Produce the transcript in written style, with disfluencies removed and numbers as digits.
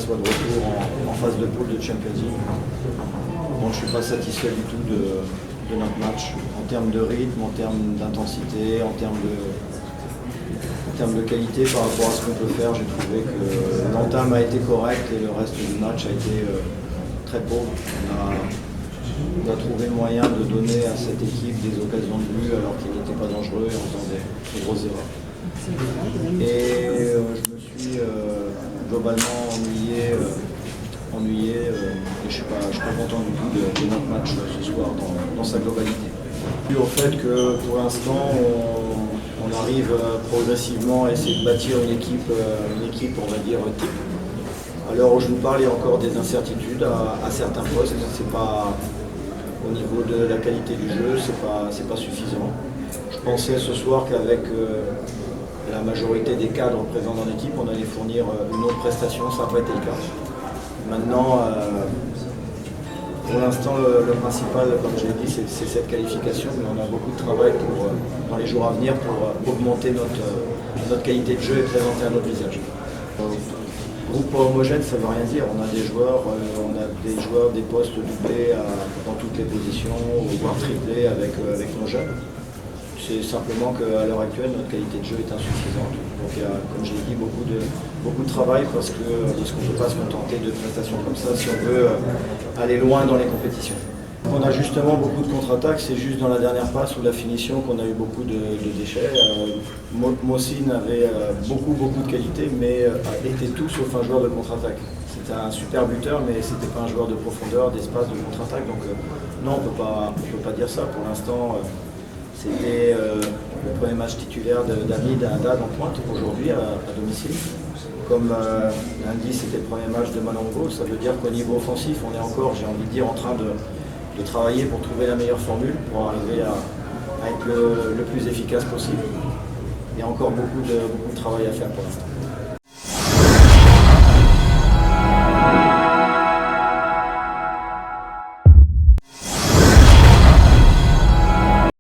soit de retour en phase de poule de Champions League. Bon, je ne suis pas satisfait du tout de notre match, en termes de rythme, en termes d'intensité, en termes de qualité par rapport à ce qu'on peut faire. J'ai trouvé que l'entame a été correcte et le reste du match a été très pauvre. On a trouvé le moyen de donner à cette équipe des occasions de but alors qu'ils n'étaient pas dangereux en faisant des grosses erreurs. Et je me suis globalement ennuyé et je ne suis pas content du tout de notre match ce soir dans sa globalité. Dû au fait que pour l'instant on arrive progressivement à essayer de bâtir une équipe on va dire type. À l'heure où je vous parle, il y a encore des incertitudes à certains postes. C'est pas au niveau de la qualité du jeu, c'est pas suffisant. Je pensais ce soir qu'avec la majorité des cadres présents dans l'équipe, on allait fournir une autre prestation, ça n'a pas été le cas. Maintenant, pour l'instant, le principal, comme je l'ai dit, c'est cette qualification, mais on a beaucoup de travail dans les jours à venir pour augmenter notre qualité de jeu et présenter un autre visage. Groupe homogène, ça ne veut rien dire. On a des joueurs, des postes doublés dans toutes les positions, voire triplés avec nos jeunes. C'est simplement qu'à l'heure actuelle, notre qualité de jeu est insuffisante. Donc il y a, comme je l'ai dit, beaucoup de travail parce qu'on ne peut pas se contenter de prestations comme ça si on veut aller loin dans les compétitions. On a justement beaucoup de contre-attaques, c'est juste dans la dernière passe ou la finition qu'on a eu beaucoup de déchets. Mossine avait beaucoup de qualité, mais était tout sauf un joueur de contre-attaque. C'était un super buteur, mais ce n'était pas un joueur de profondeur, d'espace, de contre-attaque. Donc non, on ne peut pas dire ça. Pour l'instant, c'était le premier match titulaire d'Hamid Haddad en pointe aujourd'hui à domicile. Comme lundi c'était le premier match de Malongo, ça veut dire qu'au niveau offensif, on est encore, j'ai envie de dire, en train de travailler pour trouver la meilleure formule, pour arriver à être le plus efficace possible. Il y a encore beaucoup de travail à faire pour l'instant.